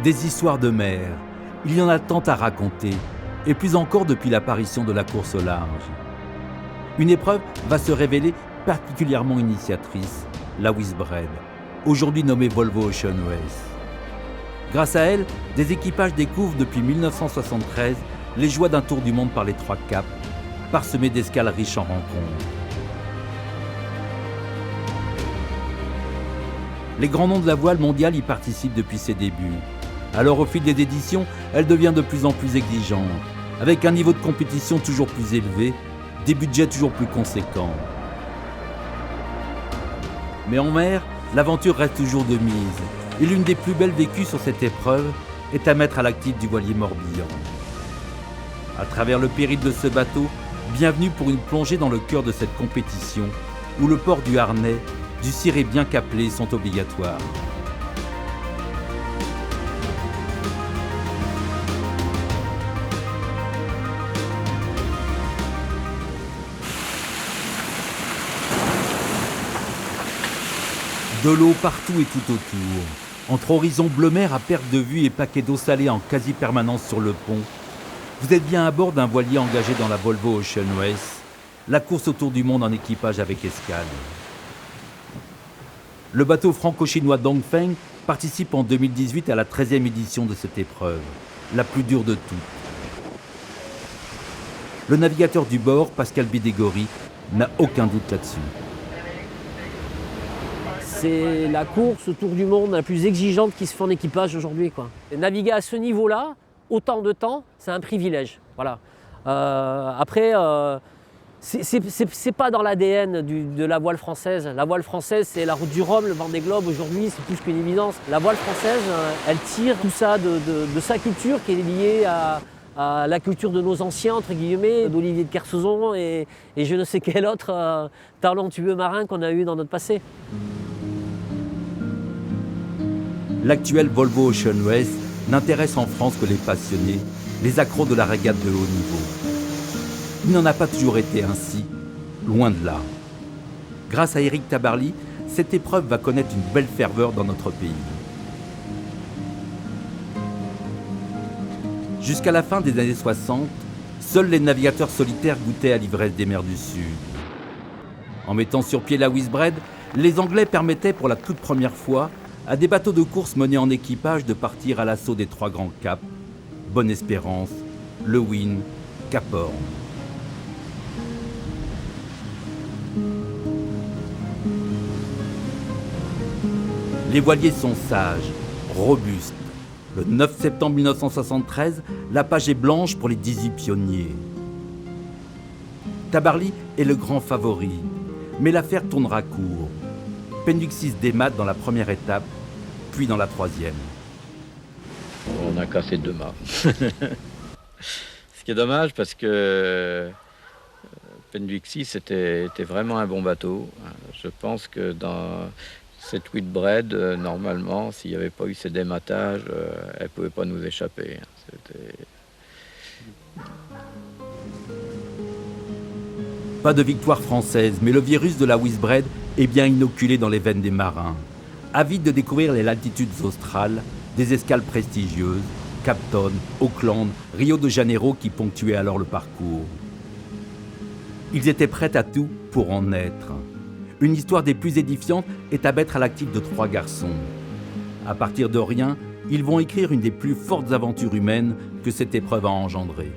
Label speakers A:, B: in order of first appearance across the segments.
A: Des histoires de mer, il y en a tant à raconter, et plus encore depuis l'apparition de la course au large. Une épreuve va se révéler particulièrement initiatrice, la Whizbread, aujourd'hui nommée Volvo Ocean Race. Grâce à elle, des équipages découvrent depuis 1973 les joies d'un tour du monde par les trois caps, parsemé d'escales riches en rencontres. Les grands noms de la voile mondiale y participent depuis ses débuts. Alors au fil des éditions, elle devient de plus en plus exigeante, avec un niveau de compétition toujours plus élevé, des budgets toujours plus conséquents. Mais en mer, l'aventure reste toujours de mise, et l'une des plus belles vécues sur cette épreuve est à mettre à l'actif du voilier Morbihan. À travers le périple de ce bateau, bienvenue pour une plongée dans le cœur de cette compétition, où le port du harnais, du ciré bien câblé sont obligatoires. De l'eau partout et tout autour, entre horizon bleu mer à perte de vue et paquets d'eau salée en quasi-permanence sur le pont, vous êtes bien à bord d'un voilier engagé dans la Volvo Ocean Race, la course autour du monde en équipage avec escale. Le bateau franco-chinois Dongfeng participe en 2018 à la 13e édition de cette épreuve, la plus dure de toutes. Le navigateur du bord, Pascal Bidégory, n'a aucun doute là-dessus.
B: C'est la course autour du monde la plus exigeante qui se fait en équipage aujourd'hui, quoi. Et naviguer à ce niveau-là, autant de temps, c'est un privilège. Voilà. Après, c'est pas dans l'ADN de la voile française. La voile française, c'est la route du Rhum, le Vendée Globe. Aujourd'hui, c'est plus qu'une évidence. La voile française, elle tire tout ça de sa culture qui est liée à la culture de nos anciens, entre guillemets, d'Olivier de Kersauzon et je ne sais quel autre talentueux marin qu'on a eu dans notre passé.
A: L'actuel Volvo Ocean Race n'intéresse en France que les passionnés, les accros de la régate de haut niveau. Il n'en a pas toujours été ainsi, loin de là. Grâce à Éric Tabarly, cette épreuve va connaître une belle ferveur dans notre pays. Jusqu'à la fin des années 60, seuls les navigateurs solitaires goûtaient à l'ivresse des mers du Sud. En mettant sur pied la Whizbread, les Anglais permettaient pour la toute première fois à des bateaux de course menés en équipage de partir à l'assaut des trois grands caps, Bonne-Espérance, Lewin, Cap Horn. Les voiliers sont sages, robustes. Le 9 septembre 1973, la page est blanche pour les 18 pionniers. Tabarly est le grand favori, mais l'affaire tournera court. Penduxis démate dans la première étape, puis dans la troisième.
C: On a cassé 2 mâts. Ce qui est dommage parce que Penduxis était vraiment un bon bateau. Je pense que dans cette Whizbread, normalement, s'il n'y avait pas eu ces dématages, elle ne pouvait pas nous échapper.
A: Pas de victoire française, mais le virus de la Whizbread est bien inoculé dans les veines des marins. Avides de découvrir les latitudes australes, des escales prestigieuses, Cape Town, Auckland, Rio de Janeiro qui ponctuaient alors le parcours. Ils étaient prêts à tout pour en être. Une histoire des plus édifiantes est à mettre à l'actif de 3 garçons. À partir de rien, ils vont écrire une des plus fortes aventures humaines que cette épreuve a engendrées.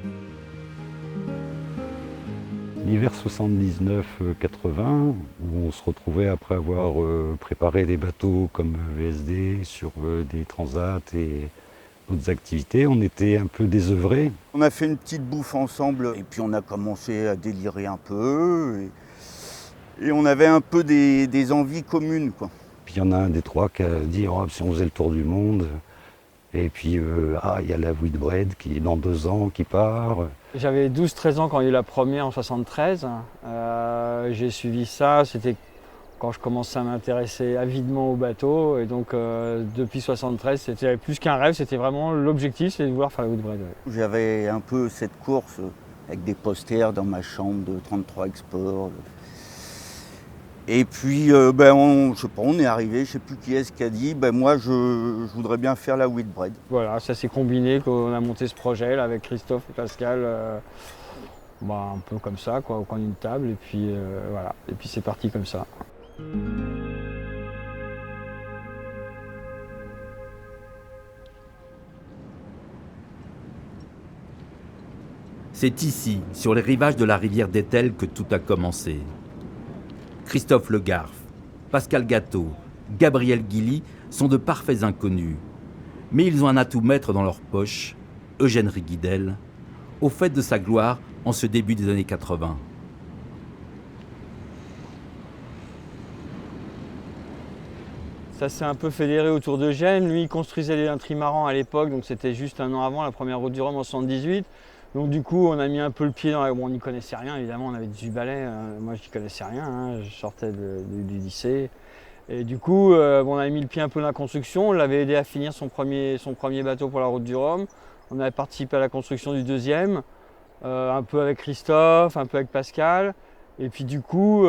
D: L'hiver 79-80, où on se retrouvait après avoir préparé des bateaux comme VSD sur des transats et d'autres activités, on était un peu désœuvrés.
E: On a fait une petite bouffe ensemble et puis on a commencé à délirer un peu et on avait un peu des envies communes, quoi.
D: Puis il y en a un des 3 qui a dit oh, si on faisait le tour du monde, et puis il y a la Whizbread qui est dans 2 ans qui part.
F: J'avais 12-13 ans quand il y a eu la première en 73. J'ai suivi ça, c'était quand je commençais à m'intéresser avidement au bateau. Et donc depuis 73, c'était plus qu'un rêve, c'était vraiment l'objectif, c'était de vouloir faire la Whizbread.
E: J'avais un peu cette course avec des posters dans ma chambre de 33 Export. Et puis, je sais pas, on est arrivé, je sais plus qui est-ce qui a dit, moi je voudrais bien faire la Whitbread.
F: Voilà, ça s'est combiné, qu'on a monté ce projet là, avec Christophe et Pascal, un peu comme ça, quoi, au coin d'une table, et puis voilà, et puis c'est parti comme ça.
A: C'est ici, sur les rivages de la rivière d'Etel, que tout a commencé. Christophe Le Garff, Pascal Gâteau, Gabriel Guilly sont de parfaits inconnus. Mais ils ont un atout maître dans leur poche, Eugène Riguidel, au fait de sa gloire en ce début des années 80.
F: Ça s'est un peu fédéré autour d'Eugène. Lui, il construisait un trimaran à l'époque, donc c'était juste un an avant la première route du Rhum en 78. Donc du coup, on a mis un peu le pied dans la... Bon, on n'y connaissait rien, évidemment, on avait 18 balais. Moi, je n'y connaissais rien, hein. Je sortais du lycée. Et du coup, on avait mis le pied un peu dans la construction. On l'avait aidé à finir son premier bateau pour la route du Rhum. On avait participé à la construction du deuxième, un peu avec Christophe, un peu avec Pascal. Et puis du coup,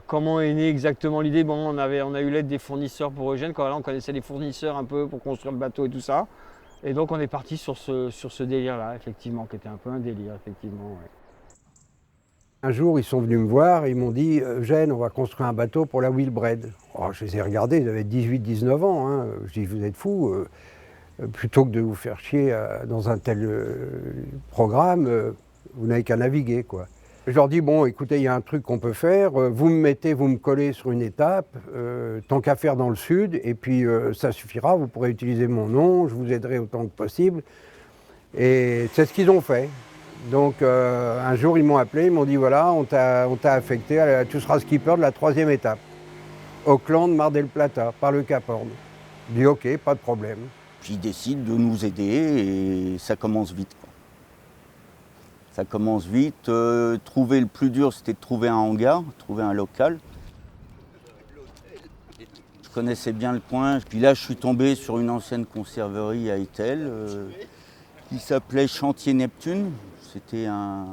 F: comment est née exactement l'idée? On a eu l'aide des fournisseurs pour Eugène. Quand là, on connaissait les fournisseurs un peu pour construire le bateau et tout ça. Et donc on est parti sur ce délire-là, effectivement, qui était un peu un délire, effectivement. Ouais.
G: Un jour, ils sont venus me voir et ils m'ont dit « Eugène, on va construire un bateau pour la Whitbread ». Je les ai regardés, ils avaient 18-19 ans. Hein. Je dis « Vous êtes fous, plutôt que de vous faire chier dans un tel programme, vous n'avez qu'à naviguer, quoi ». Je leur dis « Bon, écoutez, il y a un truc qu'on peut faire, vous me collez sur une étape, tant qu'à faire dans le sud, et puis ça suffira, vous pourrez utiliser mon nom, je vous aiderai autant que possible ». Et c'est ce qu'ils ont fait. Donc un jour, ils m'ont appelé, ils m'ont dit « Voilà, on t'a affecté, tu seras skipper de la 3e étape, Auckland, Mar del Plata, par le Cap Horn ». Je dis « Ok, pas de problème ».
E: Puis ils décident de nous aider et ça commence vite, quoi. Ça commence vite. Trouver le plus dur, c'était de trouver un hangar, trouver un local. Je connaissais bien le coin. Puis là, je suis tombé sur une ancienne conserverie à Etel qui s'appelait Chantier Neptune. C'était un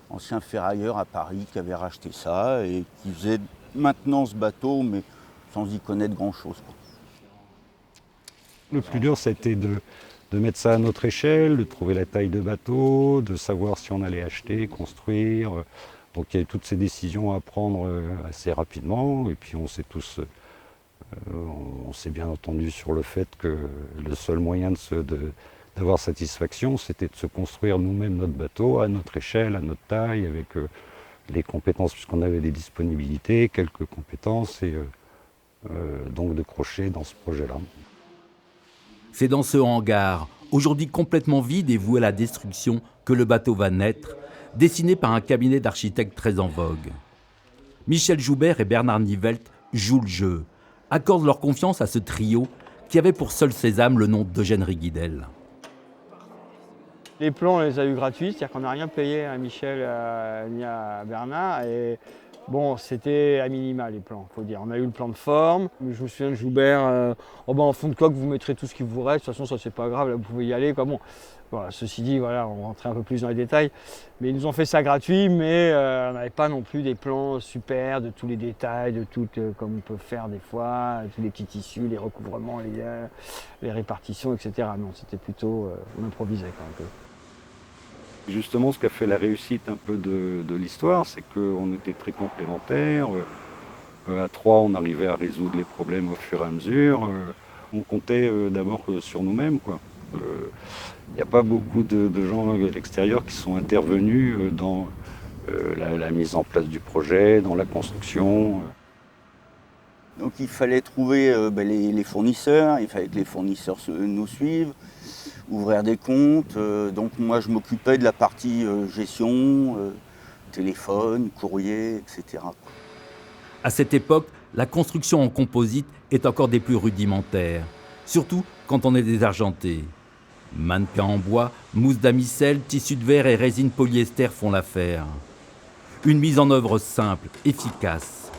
E: ancien ferrailleur à Paris qui avait racheté ça et qui faisait maintenant ce bateau, mais sans y connaître grand-chose, quoi.
D: Le plus dur, c'était de mettre ça à notre échelle, de trouver la taille de bateau, de savoir si on allait acheter, construire. Donc il y a eu toutes ces décisions à prendre assez rapidement. Et puis on s'est bien entendu sur le fait que le seul moyen d'avoir satisfaction, c'était de se construire nous-mêmes notre bateau à notre échelle, à notre taille, avec les compétences, puisqu'on avait des disponibilités, quelques compétences, et donc de crocher dans ce projet-là.
A: C'est dans ce hangar, aujourd'hui complètement vide et voué à la destruction, que le bateau va naître, dessiné par un cabinet d'architectes très en vogue. Michel Joubert et Bernard Nivelt jouent le jeu, accordent leur confiance à ce trio qui avait pour seul sésame le nom d'Eugène Riguidel.
F: Les plans, on les a eu gratuits, c'est-à-dire qu'on n'a rien payé à Michel ni à Bernard. Et bon, c'était à minima les plans, faut dire. On a eu le plan de forme. Je me souviens de Joubert, en fond de coque, vous mettrez tout ce qui vous reste. De toute façon, ça c'est pas grave, là vous pouvez y aller, quoi. Bon, voilà, ceci dit, voilà, on rentrait un peu plus dans les détails. Mais ils nous ont fait ça gratuit, mais on n'avait pas non plus des plans super de tous les détails, de tout, comme on peut faire des fois, tous les petits tissus, les recouvrements, les répartitions, etc. Non, c'était plutôt, on improvisait quand même un peu.
D: Justement, ce qui a fait la réussite un peu de l'histoire, c'est qu'on était très complémentaires. À trois, on arrivait à résoudre les problèmes au fur et à mesure. On comptait d'abord sur nous-mêmes, quoi. Il n'y a pas beaucoup de gens à l'extérieur qui sont intervenus dans la mise en place du projet, dans la construction.
E: Donc il fallait trouver les fournisseurs, il fallait que les fournisseurs nous suivent, ouvrir des comptes. Donc moi je m'occupais de la partie gestion, téléphone, courrier, etc.
A: À cette époque, la construction en composite est encore des plus rudimentaires, surtout quand on est désargenté. Mannequins en bois, mousse damisel, tissu de verre et résine polyester font l'affaire. Une mise en œuvre simple, efficace.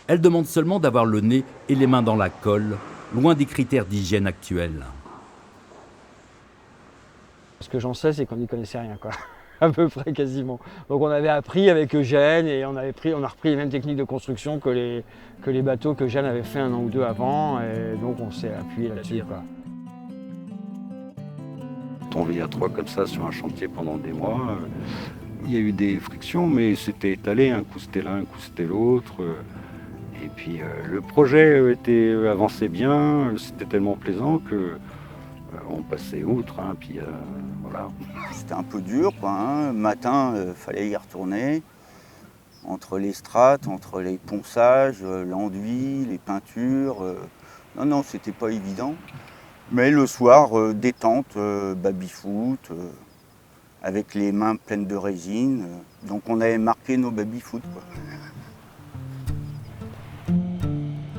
A: Elle demande seulement d'avoir le nez et les mains dans la colle, loin des critères d'hygiène actuels.
F: Ce que j'en sais, c'est qu'on n'y connaissait rien, quoi. à peu près quasiment. Donc on avait appris avec Eugène et on a repris les mêmes techniques de construction que les bateaux que Eugène avait fait 1 an ou 2 avant, et donc on s'est appuyé là-dessus, quoi.
D: Tombé à 3 comme ça sur un chantier pendant des mois. Il y a eu des frictions, mais c'était étalé, un coup c'était l'un, un coup c'était l'autre. Et puis le projet avançait bien, c'était tellement plaisant que on passait outre, hein, puis voilà.
E: C'était un peu dur, quoi, hein. Le matin, fallait y retourner. Entre les strates, entre les ponçages, l'enduit, les peintures. Non, c'était pas évident. Mais le soir, détente, baby-foot, avec les mains pleines de résine. Donc on avait marqué nos baby-foot, quoi.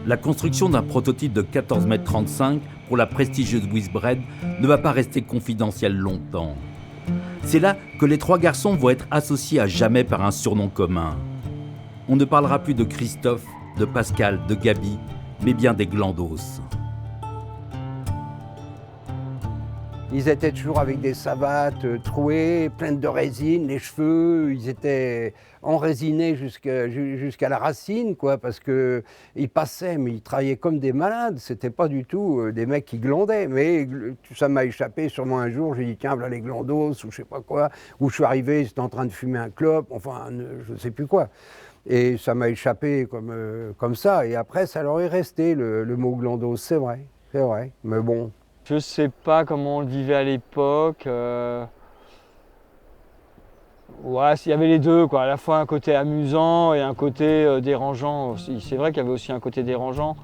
A: La construction d'un prototype de 14,35 m pour la prestigieuse Whizbread ne va pas rester confidentielle longtemps. C'est là que les 3 garçons vont être associés à jamais par un surnom commun. On ne parlera plus de Christophe, de Pascal, de Gaby, mais bien des Glandos.
G: Ils étaient toujours avec des savates trouées, pleines de résine, les cheveux, ils étaient enrésinés jusqu'à la racine, quoi, parce qu'ils passaient, mais ils travaillaient comme des malades. C'était pas du tout des mecs qui glandaient. Mais ça m'a échappé sûrement un jour, j'ai dit tiens, voilà les glandos, ou je sais pas quoi, où je suis arrivé, ils étaient en train de fumer un clope, enfin, je sais plus quoi. Et ça m'a échappé comme ça. Et après, ça leur est resté, le mot glandos, c'est vrai, mais bon.
F: Je ne sais pas comment on le vivait à l'époque. Ouais, il y avait les deux, quoi. À la fois un côté amusant et un côté dérangeant. C'est vrai qu'il y avait aussi un côté dérangeant.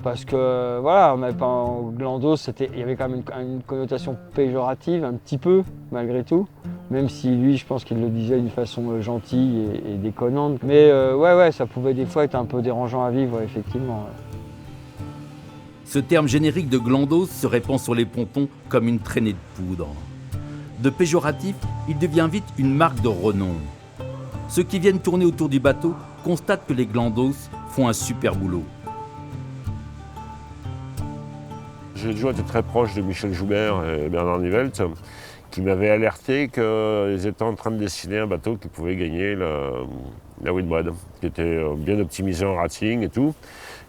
F: Parce que, voilà, on n'avait pas en glandos, il y avait quand même une connotation péjorative, un petit peu, malgré tout. Même si lui, je pense qu'il le disait d'une façon gentille et déconnante. Mais ouais, ça pouvait des fois être un peu dérangeant à vivre, effectivement.
A: Ce terme générique de glandos se répand sur les pontons comme une traînée de poudre. De péjoratif, il devient vite une marque de renom. Ceux qui viennent tourner autour du bateau constatent que les glandos font un super boulot.
H: J'ai toujours été très proche de Michel Joubert et Bernard Nivelt, qui m'avaient alerté qu'ils étaient en train de dessiner un bateau qui pouvait gagner la Whizbread, qui était bien optimisé en rating et tout.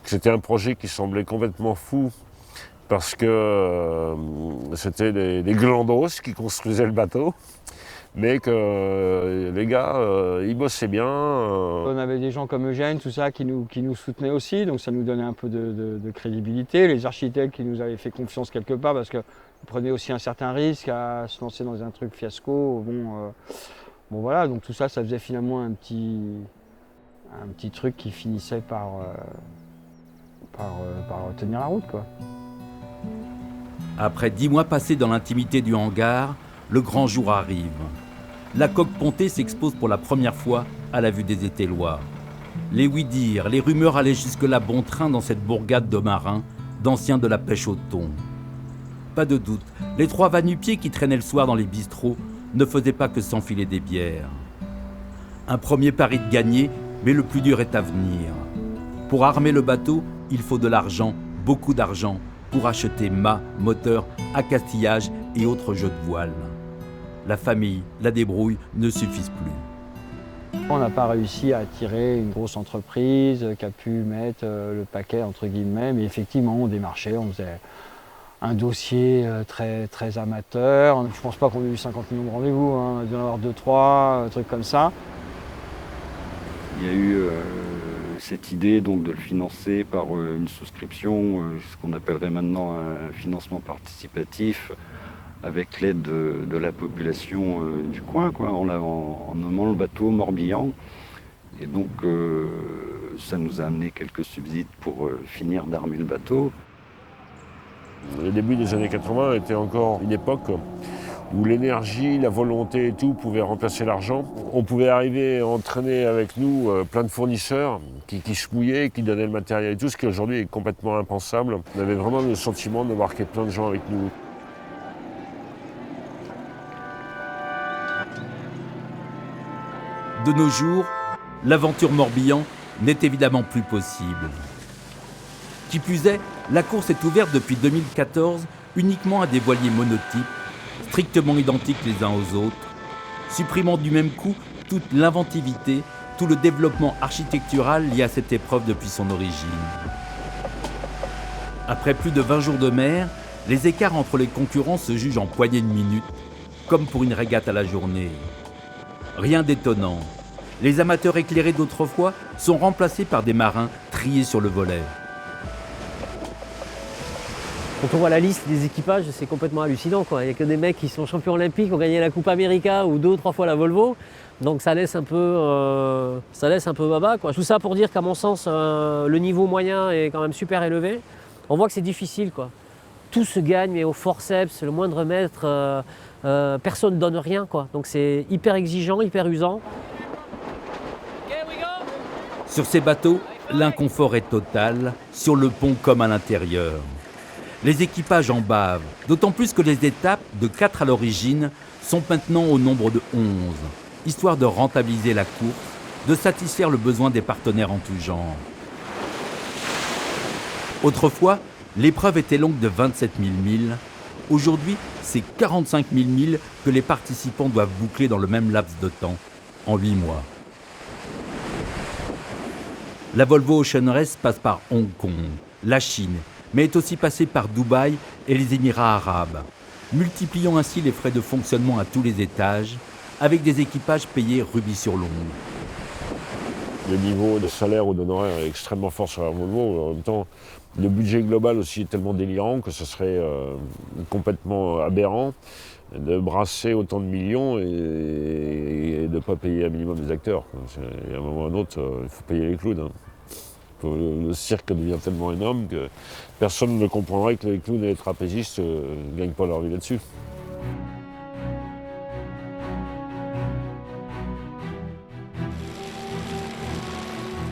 H: C'était un projet qui semblait complètement fou parce que c'était des glandos qui construisaient le bateau, mais que les gars, ils bossaient bien.
F: On avait des gens comme Eugène, tout ça, qui nous soutenaient aussi, donc ça nous donnait un peu de crédibilité. Les architectes qui nous avaient fait confiance quelque part parce qu'ils prenaient aussi un certain risque à se lancer dans un truc fiasco. Bon voilà, donc tout ça, ça faisait finalement un petit truc qui finissait par tenir la route, quoi.
A: Après 10 mois passés dans l'intimité du hangar, le grand jour arrive. La coque pontée s'expose pour la première fois à la vue des Étellois. Les oui-dire, les rumeurs allaient jusque-là bon train dans cette bourgade de marins, d'anciens de la pêche au thon. Pas de doute, les 3 va-nu-pieds qui traînaient le soir dans les bistrots ne faisaient pas que s'enfiler des bières. Un premier pari de gagné, mais le plus dur est à venir. Pour armer le bateau, il faut de l'argent, beaucoup d'argent, pour acheter mâts, moteurs, accastillage et autres jeux de voile. La famille, la débrouille ne suffisent plus.
F: On n'a pas réussi à attirer une grosse entreprise qui a pu mettre le paquet, entre guillemets, mais effectivement, on démarchait, on faisait un dossier très, très amateur. Je ne pense pas qu'on ait eu 50 millions de rendez-vous, hein. On a dû en avoir 2-3, trucs comme ça.
D: Il y a eu cette idée donc de le financer par une souscription, ce qu'on appellerait maintenant un financement participatif, avec l'aide de la population du coin, quoi, en nommant le bateau Morbihan. Et donc ça nous a amené quelques subsides pour finir d'armer le bateau.
H: Le début des années 80 était encore une époque où l'énergie, la volonté et tout pouvaient remplacer l'argent. On pouvait arriver à entraîner avec nous plein de fournisseurs qui se mouillaient, qui donnaient le matériel et tout, ce qui aujourd'hui est complètement impensable. On avait vraiment le sentiment d'embarquer plein de gens avec nous.
A: De nos jours, l'aventure Morbihan n'est évidemment plus possible. Qui plus est, la course est ouverte depuis 2014 uniquement à des voiliers monotypes strictement identiques les uns aux autres, supprimant du même coup toute l'inventivité, tout le développement architectural lié à cette épreuve depuis son origine. Après plus de 20 jours de mer, les écarts entre les concurrents se jugent en poignées de minutes, comme pour une régate à la journée. Rien d'étonnant. Les amateurs éclairés d'autrefois sont remplacés par des marins triés sur le volet.
B: Quand on voit la liste des équipages, c'est complètement hallucinant, quoi. Il n'y a que des mecs qui sont champions olympiques, qui ont gagné la Coupe América ou 2 ou 3 fois la Volvo. Donc ça laisse un peu baba, quoi. Tout ça pour dire qu'à mon sens, le niveau moyen est quand même super élevé. On voit que c'est difficile, quoi. Tout se gagne, mais au forceps, le moindre mètre, personne ne donne rien, quoi. Donc c'est hyper exigeant, hyper usant.
A: Sur ces bateaux, l'inconfort est total, sur le pont comme à l'intérieur. Les équipages en bavent, d'autant plus que les étapes, de 4 à l'origine, sont maintenant au nombre de 11, histoire de rentabiliser la course, de satisfaire le besoin des partenaires en tout genre. Autrefois, l'épreuve était longue de 27 000 milles. Aujourd'hui, c'est 45 000 milles que les participants doivent boucler dans le même laps de temps, en 8 mois. La Volvo Ocean Race passe par Hong Kong, la Chine, mais est aussi passée par Dubaï et les Émirats arabes, multipliant ainsi les frais de fonctionnement à tous les étages, avec des équipages payés rubis sur l'ongle.
H: Le niveau de salaire ou d'honoraires est extrêmement fort sur la Volvo. En même temps, le budget global aussi est tellement délirant que ce serait complètement aberrant de brasser autant de millions et de ne pas payer un minimum des acteurs. À un moment ou à un autre, il faut payer les clowns. Le cirque devient tellement énorme que personne ne comprendrait que les clowns et les trapézistes ne gagnent pas leur vie là-dessus.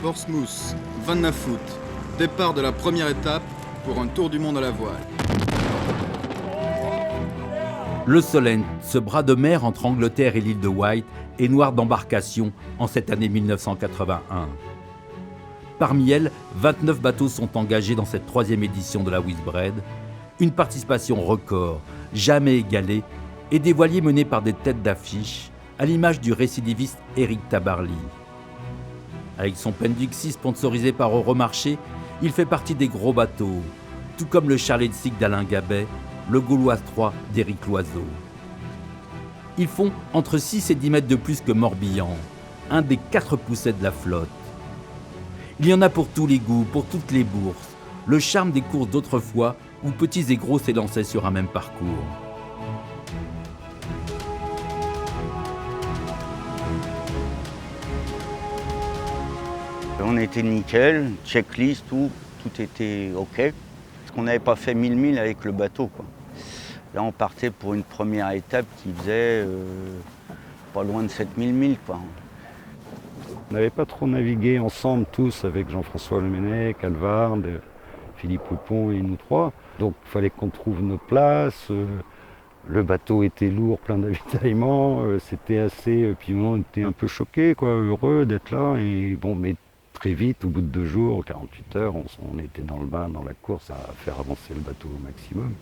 I: Portsmouth, 29 août. Départ de la première étape pour un tour du monde à la voile.
A: Le Solent, ce bras de mer entre Angleterre et l'île de Wight, est noir d'embarcations en cette année 1981. Parmi elles, 29 bateaux sont engagés dans cette 3e édition de la Whizbread, une participation record, jamais égalée, et des voiliers menés par des têtes d'affiche, à l'image du récidiviste Eric Tabarly. Avec son Penduixi sponsorisé par Euromarché, il fait partie des gros bateaux, tout comme le Charles Sick d'Alain Gabet, le Gauloise 3 d'Éric Loiseau. Ils font entre 6 et 10 mètres de plus que Morbihan, un des 4 poussets de la flotte. Il y en a pour tous les goûts, pour toutes les bourses, le charme des courses d'autrefois où petits et gros s'élançaient sur un même parcours.
E: On était nickel, checklist, tout était OK. Parce qu'on n'avait pas fait 1000 milles avec le bateau, quoi. Là, on partait pour une première étape qui faisait pas loin de 7000 milles, quoi.
D: On n'avait pas trop navigué ensemble tous avec Jean-François Lemenec, Alvard, Philippe Houpon et nous trois. Donc il fallait qu'on trouve nos places. Le bateau était lourd, plein d'avitaillement. C'était assez... Puis on était un peu choqués, quoi, heureux d'être là. Et bon, mais très vite, au bout de 2 jours, 48 heures, on était dans le bain, dans la course, à faire avancer le bateau au maximum.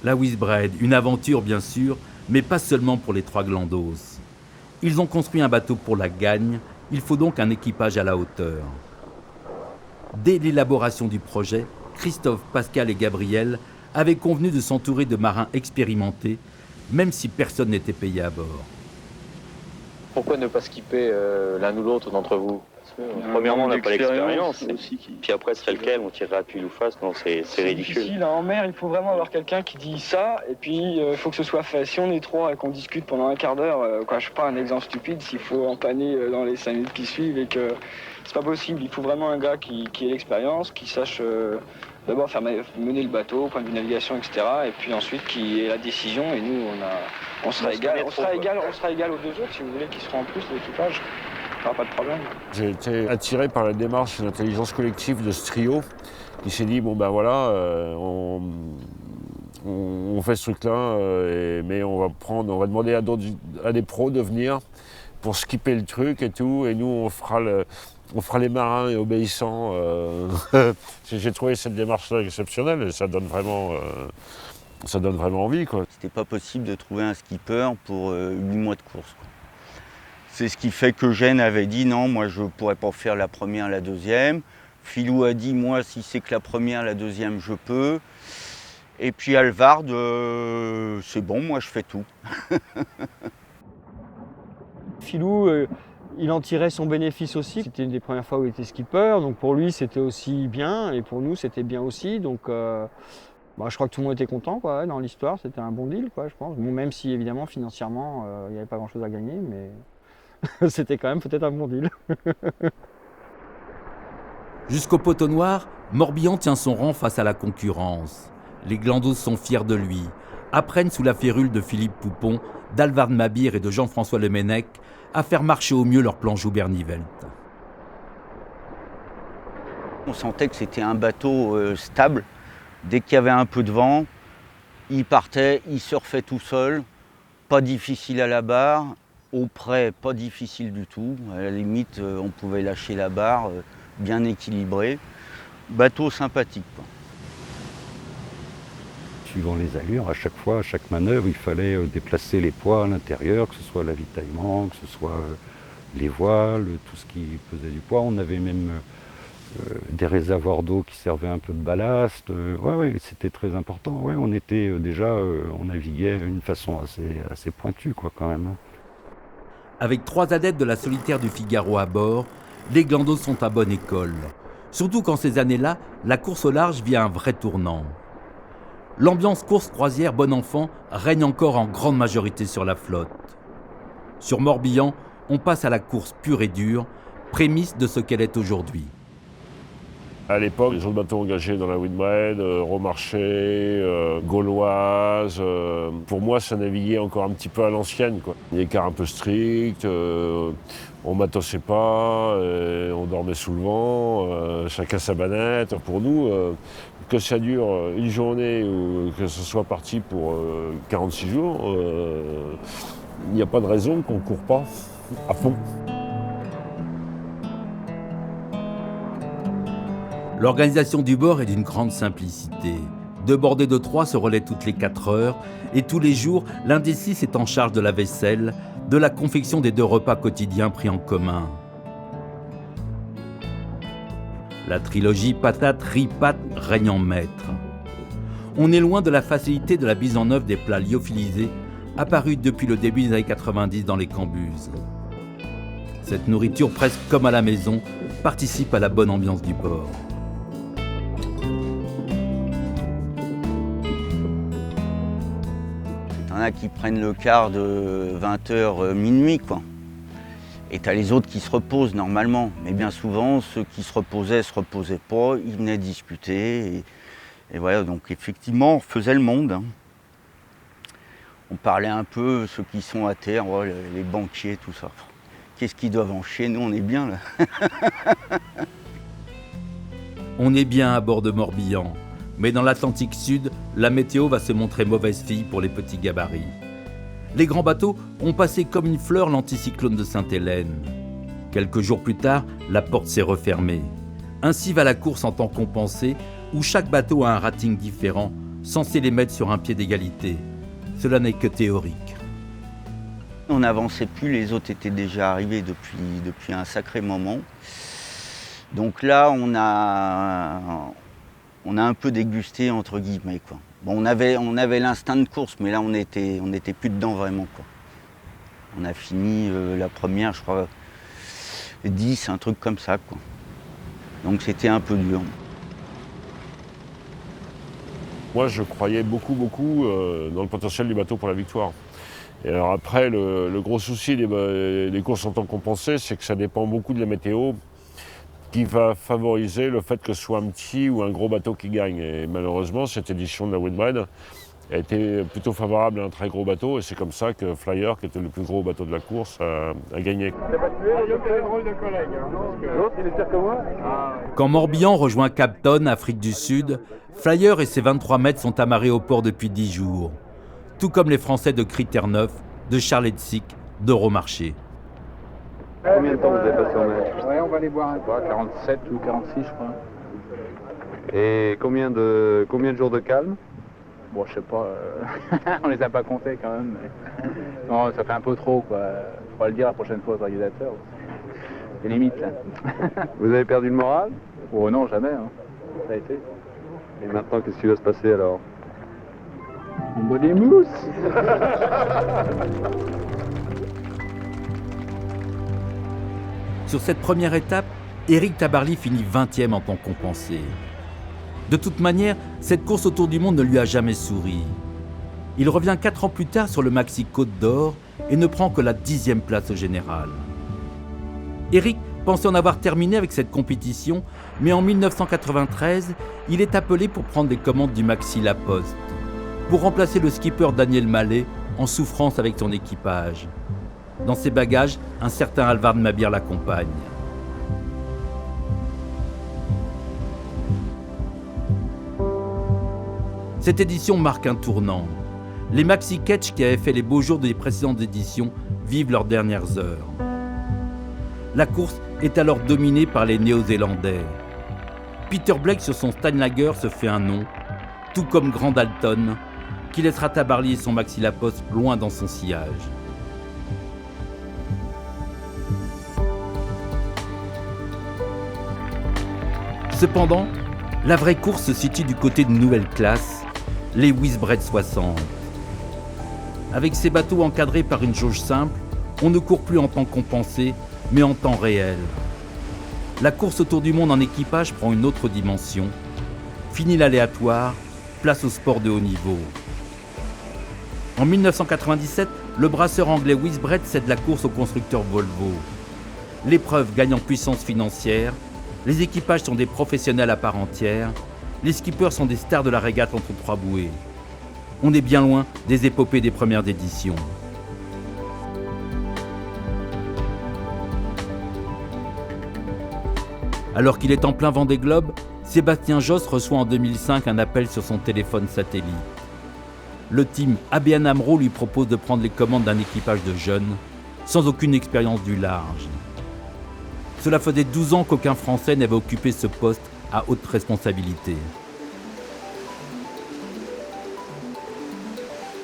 A: La Whizbread, une aventure bien sûr, mais pas seulement pour les 3 glandos. Ils ont construit un bateau pour la gagne, il faut donc un équipage à la hauteur. Dès l'élaboration du projet, Christophe, Pascal et Gabriel avaient convenu de s'entourer de marins expérimentés, même si personne n'était payé à bord.
J: Pourquoi ne pas skipper l'un ou l'autre d'entre vous? Premièrement, on n'a pas l'expérience. Puis après, ce serait lequel? On tirerait à pile ou face? Non, c'est ridicule.
F: Difficile, en mer, il faut vraiment avoir quelqu'un qui dit ça, et puis il faut que ce soit fait. Si on est 3 et qu'on discute pendant un quart d'heure, je sais pas, un exemple stupide, s'il faut empanner dans les 5 minutes qui suivent et que c'est pas possible. Il faut vraiment un gars qui ait l'expérience, qui sache d'abord faire mener le bateau, point de vue navigation, etc. Et puis ensuite qui ait la décision. Et nous, on sera égal aux 2 autres, si vous voulez, qui seront en plus de l'équipage. Pas de problème.
H: J'ai été attiré par la démarche et l'intelligence collective de ce trio qui s'est dit, bon ben voilà, on fait ce truc-là, mais on va demander à des pros de venir pour skipper le truc et tout, et nous on fera les marins et obéissants. J'ai trouvé cette démarche-là exceptionnelle et ça donne vraiment ça donne vraiment envie, quoi.
E: C'était pas possible de trouver un skipper pour 8 mois de course, quoi. C'est ce qui fait qu'Eugène avait dit non, moi je pourrais pas faire la première, la deuxième. Philou a dit moi si c'est que la première, la deuxième je peux. Et puis Alvard, c'est bon, moi je fais tout.
F: Philou, il en tirait son bénéfice aussi. C'était une des premières fois où il était skipper, donc pour lui c'était aussi bien et pour nous c'était bien aussi. Donc je crois que tout le monde était content, quoi, ouais, dans l'histoire, c'était un bon deal, quoi, je pense. Bon, même si évidemment financièrement il n'y avait pas grand chose à gagner, mais c'était quand même peut-être un bon deal.
A: Jusqu'au poteau noir, Morbihan tient son rang face à la concurrence. Les Glandos sont fiers de lui, apprennent sous la férule de Philippe Poupon, d'Alvard Mabir et de Jean-François Lemenec à faire marcher au mieux leur plan Joubert-Nivelt.
E: On sentait que c'était un bateau stable. Dès qu'il y avait un peu de vent, il partait, il surfait tout seul, pas difficile à la barre. Au près, pas difficile du tout. À la limite, on pouvait lâcher la barre, bien équilibré. Bateau sympathique, quoi.
D: Suivant les allures, à chaque fois, à chaque manœuvre, il fallait déplacer les poids à l'intérieur, que ce soit l'avitaillement, que ce soit les voiles, tout ce qui pesait du poids. On avait même des réservoirs d'eau qui servaient un peu de ballast. Ouais, c'était très important. Ouais, on était on naviguait d'une façon assez pointue, quoi, quand même.
A: Avec 3 adeptes de la solitaire du Figaro à bord, les Glandos sont à bonne école. Surtout qu'en ces années-là, la course au large vit un vrai tournant. L'ambiance course-croisière bon enfant règne encore en grande majorité sur la flotte. Sur Morbihan, on passe à la course pure et dure, prémisse de ce qu'elle est aujourd'hui.
H: À l'époque, les autres bateaux engagés dans la Whitbread, Romarché, Gauloise, pour moi, ça naviguait encore un petit peu à l'ancienne, quoi. Écart un peu strict, on matossait pas, on dormait sous le vent, chacun sa banette. Pour nous, que ça dure une journée ou que ce soit parti pour 46 jours, il n'y a pas de raison qu'on ne court pas à fond.
A: L'organisation du bord est d'une grande simplicité. 2 bordées de 3 se relaient toutes les 4 heures et tous les jours, l'un des 6 est en charge de la vaisselle, de la confection des 2 repas quotidiens pris en commun. La trilogie patate-riz-pâte règne en maître. On est loin de la facilité de la mise en œuvre des plats lyophilisés apparus depuis le début des années 90 dans les cambuses. Cette nourriture presque comme à la maison participe à la bonne ambiance du bord.
E: Il y en a qui prennent le quart de 20h minuit, quoi. Et t'as les autres qui se reposent normalement. Mais bien souvent, ceux qui se reposaient pas, ils venaient discuter. Et voilà, donc effectivement, on faisait le monde, hein. On parlait un peu, ceux qui sont à terre, ouais, les banquiers, tout ça. Qu'est-ce qu'ils doivent en chier, nous on est bien là.
A: On est bien à bord de Morbihan. Mais dans l'Atlantique Sud, la météo va se montrer mauvaise fille pour les petits gabarits. Les grands bateaux ont passé comme une fleur l'anticyclone de Sainte-Hélène. Quelques jours plus tard, la porte s'est refermée. Ainsi va la course en temps compensé, où chaque bateau a un rating différent, censé les mettre sur un pied d'égalité. Cela n'est que théorique.
E: On n'avançait plus, les autres étaient déjà arrivés depuis un sacré moment. Donc là, on a un peu dégusté, entre guillemets, quoi. Bon, on avait l'instinct de course, mais là, on était plus dedans vraiment, quoi. On a fini la première, je crois, 10, un truc comme ça, quoi. Donc c'était un peu dur.
H: Moi, je croyais beaucoup dans le potentiel du bateau pour la victoire. Et alors après, le gros souci des courses en temps compensé, c'est que ça dépend beaucoup de la météo, qui va favoriser le fait que ce soit un petit ou un gros bateau qui gagne. Et malheureusement, cette édition de la Whitbread a été plutôt favorable à un très gros bateau, et c'est comme ça que Flyer, qui était le plus gros bateau de la course, a gagné.
A: Quand Morbihan rejoint Cap Town, Afrique du Sud, Flyer et ses 23 mètres sont amarrés au port depuis 10 jours. Tout comme les Français de Critère Neuf, de Charletsic, de Romarché.
K: Combien de temps vous avez passé en mer?
L: Ouais, on va aller boire un peu.
K: 47 ou 46, je crois. Et combien de jours de calme? Bon, je sais pas, on les a pas comptés quand même. Mais... Non, ça fait un peu trop, quoi. Faudra le dire la prochaine fois aux organisateurs. C'est limite, là.
L: Vous avez perdu le moral?
K: Oh non, jamais, hein. Ça a été.
L: Et maintenant, qu'est-ce qui va se passer alors?
K: On boit des mousses.
A: Sur cette première étape, Éric Tabarly finit 20e en temps compensé. De toute manière, cette course autour du monde ne lui a jamais souri. Il revient 4 ans plus tard sur le Maxi Côte d'Or et ne prend que la 10e place au général. Éric pensait en avoir terminé avec cette compétition, mais en 1993, il est appelé pour prendre les commandes du Maxi La Poste, pour remplacer le skipper Daniel Mallet en souffrance avec son équipage. Dans ses bagages, un certain Alvard Mabir l'accompagne. Cette édition marque un tournant. Les Maxi Ketch qui avaient fait les beaux jours des précédentes éditions vivent leurs dernières heures. La course est alors dominée par les Néo-Zélandais. Peter Blake sur son Steinlager se fait un nom, tout comme Grant Dalton, qui laissera Tabarly et son Maxi La Poste loin dans son sillage. Cependant, la vraie course se situe du côté de nouvelle classe, les Whizbread 60. Avec ces bateaux encadrés par une jauge simple, on ne court plus en temps compensé, mais en temps réel. La course autour du monde en équipage prend une autre dimension. Fini l'aléatoire, place au sport de haut niveau. En 1997, le brasseur anglais Whizbread cède la course au constructeur Volvo. L'épreuve gagne en puissance financière, les équipages sont des professionnels à part entière, les skippers sont des stars de la régate entre 3 bouées. On est bien loin des épopées des premières éditions. Alors qu'il est en plein Vendée Globe, Sébastien Josse reçoit en 2005 un appel sur son téléphone satellite. Le team ABN AMRO lui propose de prendre les commandes d'un équipage de jeunes, sans aucune expérience du large. Cela faisait 12 ans qu'aucun Français n'avait occupé ce poste à haute responsabilité.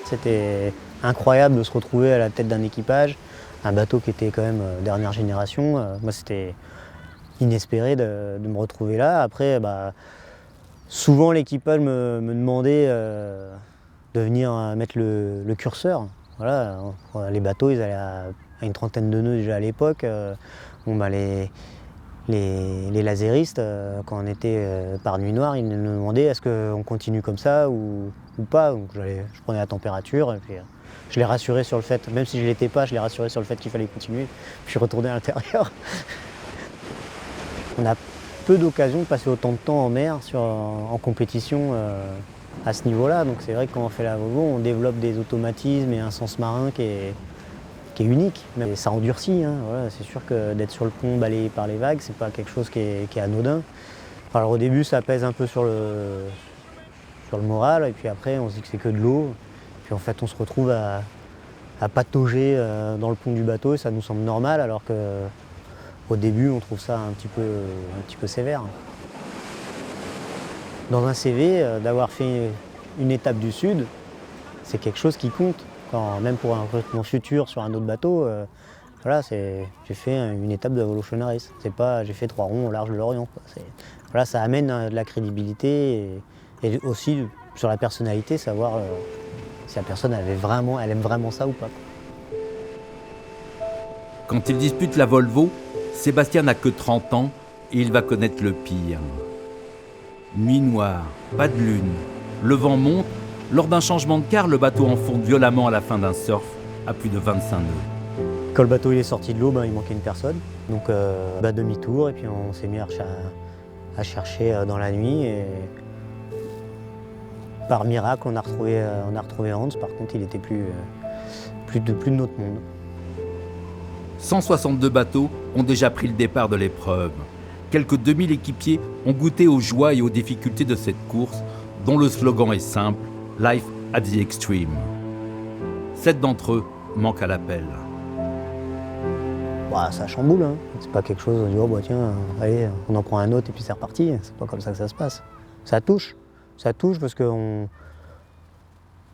M: C'était incroyable de se retrouver à la tête d'un équipage, un bateau qui était quand même dernière génération. Moi, c'était inespéré de me retrouver là. Après, souvent l'équipage me demandait de venir mettre le curseur. Voilà, les bateaux, ils allaient à une trentaine de nœuds déjà à l'époque. Les laseristes, quand on était par nuit noire, ils nous demandaient est-ce qu'on continue comme ça ou pas. Donc je prenais la température et puis je les rassurais sur le fait, même si je ne l'étais pas, je les rassurais sur le fait qu'il fallait continuer. Puis je suis retourné à l'intérieur. On a peu d'occasions de passer autant de temps en mer en compétition à ce niveau-là. Donc c'est vrai que quand on fait la Volvo, on développe des automatismes et un sens marin qui est unique. Mais ça endurcit. Hein. Voilà, c'est sûr que d'être sur le pont balayé par les vagues, c'est pas quelque chose qui est anodin. Alors au début, ça pèse un peu sur le moral, et puis après, on se dit que c'est que de l'eau. Puis en fait, on se retrouve à patauger dans le pont du bateau, et ça nous semble normal, alors qu'au début, on trouve ça un petit peu sévère. Dans un CV, d'avoir fait une étape du Sud, c'est quelque chose qui compte. Même pour un recrutement futur sur un autre bateau, voilà, j'ai fait une étape de la Evolution Race. C'est pas j'ai fait 3 ronds au large de l'Orient. Voilà, ça amène de la crédibilité et aussi sur la personnalité, savoir si la personne elle aime vraiment ça ou pas.
A: Quand il dispute la Volvo, Sébastien n'a que 30 ans et il va connaître le pire. Nuit noire, pas de lune, le vent monte. Lors d'un changement de quart, le bateau enfonce violemment à la fin d'un surf à plus de 25 nœuds.
M: Quand le bateau est sorti de l'eau, il manquait une personne. Donc demi-tour et puis on s'est mis à chercher dans la nuit. Et par miracle, on a retrouvé Hans. Par contre, il n'était plus de notre monde.
A: 162 bateaux ont déjà pris le départ de l'épreuve. Quelques 2000 équipiers ont goûté aux joies et aux difficultés de cette course, dont le slogan est simple. Life at the extreme. 7 d'entre eux manquent à l'appel.
M: Ça chamboule, hein. C'est pas quelque chose, on dit tiens, allez, on en prend un autre et puis c'est reparti. C'est pas comme ça que ça se passe. Ça touche parce qu'on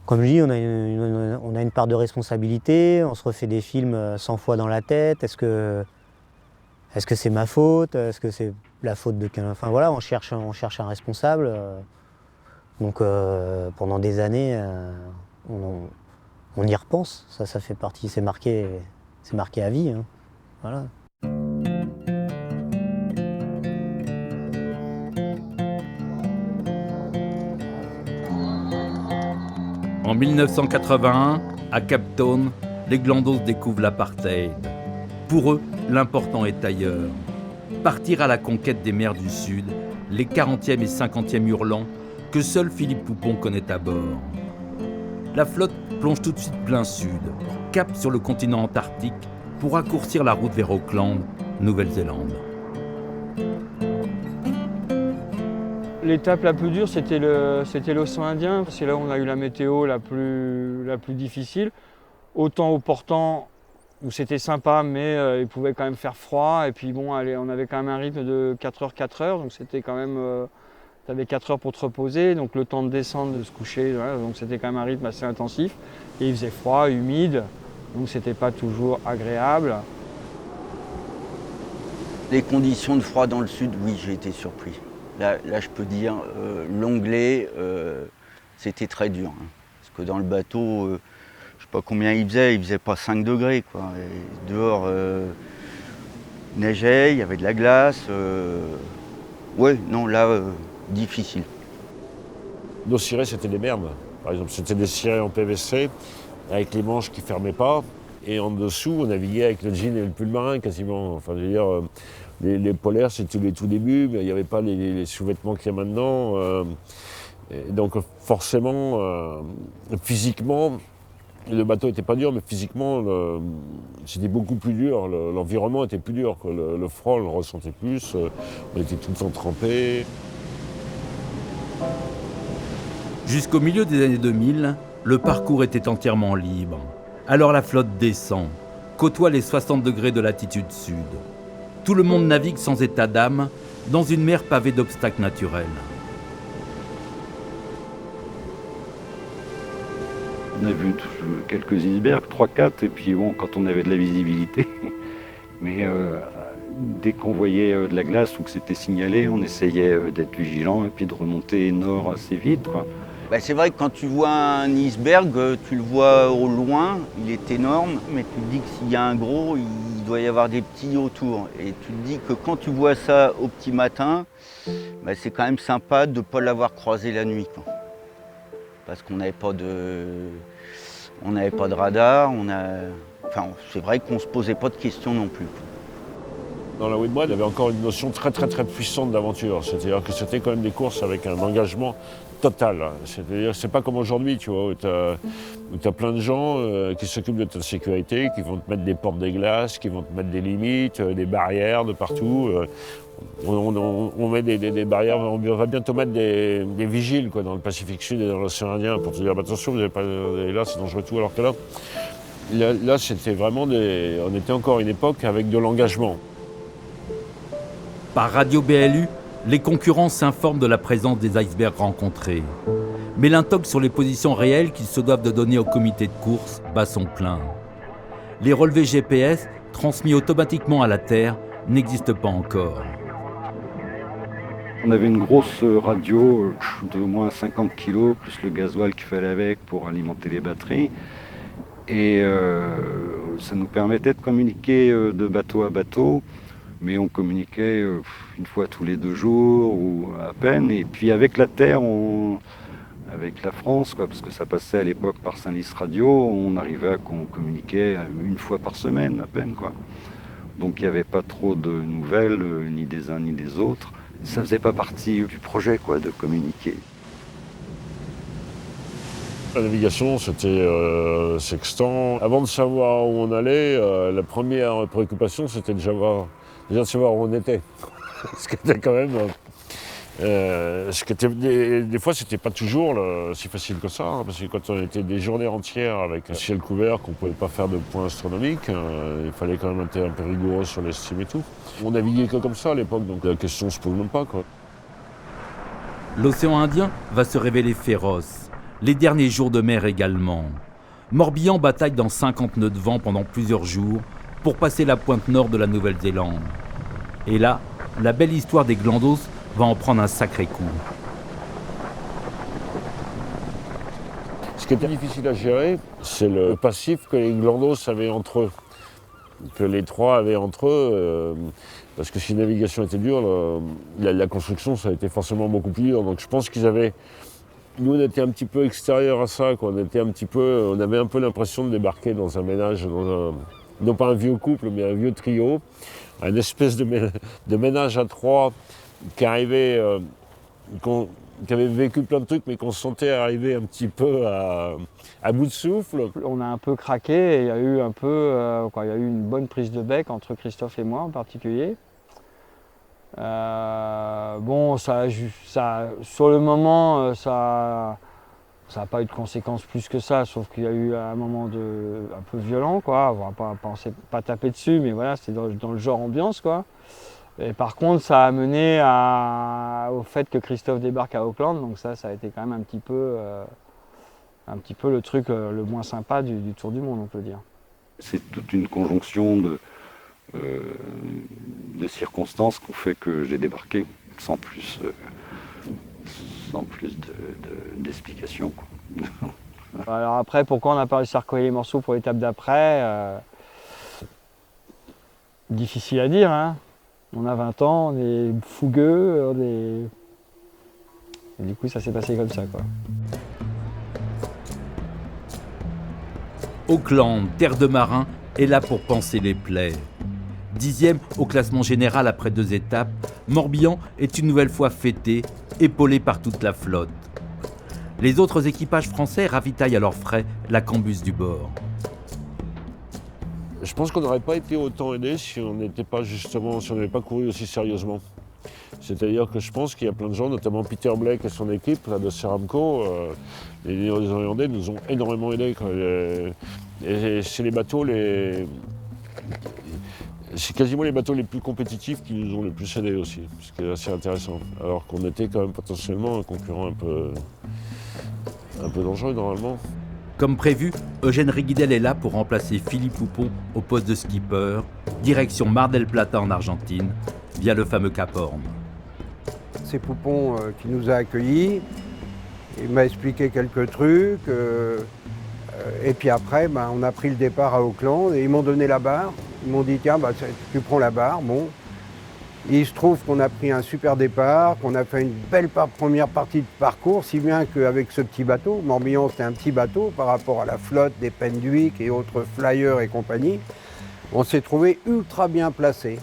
M: Comme je dis, on a une part de responsabilité, on se refait des films 100 fois dans la tête. Est-ce que c'est ma faute? Est-ce que c'est la faute de quelqu'un? Enfin voilà, on cherche un responsable. Donc pendant des années, on y repense. Ça fait partie, c'est marqué à vie. Hein. Voilà.
A: En 1981, à Cape Town, les Glandos découvrent l'apartheid. Pour eux, l'important est ailleurs. Partir à la conquête des mers du Sud, les 40e et 50e hurlants que seul Philippe Poupon connaît à bord. La flotte plonge tout de suite plein sud, cap sur le continent antarctique pour raccourcir la route vers Auckland, Nouvelle-Zélande.
F: L'étape la plus dure, c'était l'océan Indien. C'est là où on a eu la météo la plus difficile. Autant au portant, où c'était sympa, mais il pouvait quand même faire froid. Et puis bon, on avait quand même un rythme de 4 heures, donc c'était quand même... tu avais 4 heures pour te reposer, donc le temps de descendre, de se coucher, voilà, donc c'était quand même un rythme assez intensif. Et il faisait froid, humide, donc c'était pas toujours agréable.
E: Les conditions de froid dans le sud, oui, j'ai été surpris. Là je peux dire, l'onglet, c'était très dur. Hein, parce que dans le bateau, je ne sais pas combien il faisait pas 5 degrés. Quoi. Et dehors, neigeait, il y avait de la glace. Ouais, non, là, difficile.
H: Nos cirés, c'était des merdes. Par exemple, c'était des cirés en PVC, avec les manches qui ne fermaient pas. Et en dessous, on naviguait avec le jean et le pull marin quasiment. Enfin, je veux dire, les polaires, c'était les tout débuts, mais il n'y avait pas les sous-vêtements qu'il y a maintenant. Donc forcément, physiquement, le bateau n'était pas dur, mais physiquement, c'était beaucoup plus dur. L'environnement était plus dur. Quoi. Le froid, on le ressentait plus. On était tout le temps trempés.
A: Jusqu'au milieu des années 2000, le parcours était entièrement libre. Alors la flotte descend, côtoie les 60 degrés de latitude sud. Tout le monde navigue sans état d'âme, dans une mer pavée d'obstacles naturels.
D: On a vu quelques icebergs, 3-4, et puis bon, quand on avait de la visibilité. Mais dès qu'on voyait de la glace ou que c'était signalé, on essayait d'être vigilant et puis de remonter nord assez vite. Quoi.
E: Bah, c'est vrai que quand tu vois un iceberg, tu le vois au loin, il est énorme, mais tu te dis que s'il y a un gros, il doit y avoir des petits autour. Et tu te dis que quand tu vois ça au petit matin, bah, c'est quand même sympa de ne pas l'avoir croisé la nuit. Quoi. Parce qu'on n'avait pas de radar, enfin, c'est vrai qu'on ne se posait pas de questions non plus.
H: Dans la Whitbread, il y avait encore une notion très puissante d'aventure. C'est-à-dire que c'était quand même des courses avec un engagement total. C'est-à-dire c'est pas comme aujourd'hui, tu vois, où tu as plein de gens qui s'occupent de ta sécurité, qui vont te mettre des portes des glaces, qui vont te mettre des limites, des barrières de partout. On met des barrières, on va bientôt mettre des vigiles quoi, dans le Pacifique Sud et dans l'océan Indien pour te dire attention, vous n'avez pas là, c'est dangereux tout, alors que là c'était vraiment on était encore à une époque avec de l'engagement.
A: Par radio BLU, les concurrents s'informent de la présence des icebergs rencontrés. Mais l'intox sur les positions réelles qu'ils se doivent de donner au comité de course bat son plein. Les relevés GPS, transmis automatiquement à la Terre, n'existent pas encore.
D: On avait une grosse radio de moins 50 kg, plus le gasoil qu'il fallait avec pour alimenter les batteries. Et ça nous permettait de communiquer de bateau à bateau. Mais on communiquait une fois tous les 2 jours ou à peine. Et puis avec la Terre, avec la France, quoi, parce que ça passait à l'époque par Saint-Lys Radio, on arrivait à communiquer une fois par semaine à peine. Quoi. Donc il n'y avait pas trop de nouvelles, ni des uns ni des autres. Ça ne faisait pas partie du projet quoi, de communiquer.
H: La navigation, c'était sextant. Avant de savoir où on allait, la première préoccupation, c'était déjà de savoir où on était. Ce qui était quand même... des fois, c'était pas toujours si facile que ça, hein, parce que quand on était des journées entières avec un ciel couvert, qu'on ne pouvait pas faire de points astronomiques, il fallait quand même être un peu rigoureux sur l'estime et tout. On naviguait que comme ça à l'époque, donc la question ne se pose même pas. Quoi.
A: L'océan Indien va se révéler féroce. Les derniers jours de mer également. Morbihan bataille dans 50 nœuds de vent pendant plusieurs jours pour passer la pointe nord de la Nouvelle-Zélande. Et là, la belle histoire des Glandos va en prendre un sacré coup.
H: Ce qui était difficile à gérer, c'est le passif que les Glandos avaient entre eux, que les trois avaient entre eux, parce que si la navigation était dure, la construction, ça a été forcément beaucoup plus dur. Donc je pense qu'ils avaient... Nous, on était un petit peu extérieurs à ça, quoi. On avait un peu l'impression de débarquer dans un ménage, non pas un vieux couple, mais un vieux trio, un espèce de ménage à trois qui arrivait, qui avait vécu plein de trucs, mais qu'on se sentait arriver un petit peu à bout de souffle.
F: On a un peu craqué et il y a eu il y a eu une bonne prise de bec entre Christophe et moi en particulier. Bon, sur le moment, ça n'a pas eu de conséquences plus que ça, sauf qu'il y a eu un moment un peu violent, quoi. On va pas taper dessus, mais voilà, c'était dans le genre ambiance, quoi. Et par contre, ça a mené au fait que Christophe débarque à Auckland, donc ça a été quand même un petit peu le truc le moins sympa du Tour du Monde, on peut dire.
D: C'est toute une conjonction de circonstances qui ont fait que j'ai débarqué sans plus d'explications.
F: Alors après, pourquoi on n'a pas réussi à recoller les morceaux pour l'étape d'après, difficile à dire, hein. On a 20 ans, on est fougueux, et du coup ça s'est passé comme ça, quoi.
A: Auckland, terre de marins, est là pour panser les plaies. 10e au classement général après 2 étapes, Morbihan est une nouvelle fois fêté, épaulé par toute la flotte. Les autres équipages français ravitaillent à leurs frais la cambuse du bord.
H: Je pense qu'on n'aurait pas été autant aidés si on n'avait pas couru aussi sérieusement. C'est-à-dire que je pense qu'il y a plein de gens, notamment Peter Blake et son équipe là, de Ceramco, les Néo-Zélandais nous ont énormément aidés. Et c'est les bateaux c'est quasiment les bateaux les plus compétitifs qui nous ont le plus aidés aussi, ce qui est assez intéressant. Alors qu'on était quand même potentiellement un concurrent un peu dangereux normalement.
A: Comme prévu, Eugène Riguidel est là pour remplacer Philippe Poupon au poste de skipper, direction Mar del Plata en Argentine, via le fameux Cap Horn.
G: C'est Poupon qui nous a accueillis, il m'a expliqué quelques trucs, et puis après on a pris le départ à Auckland et ils m'ont donné la barre. Ils m'ont dit tiens, tu prends la barre, bon. Et il se trouve qu'on a pris un super départ, qu'on a fait une belle première partie de parcours, si bien qu'avec ce petit bateau, Morbihan c'était un petit bateau par rapport à la flotte des Pendwick et autres flyers et compagnie, on s'est trouvé ultra bien placé.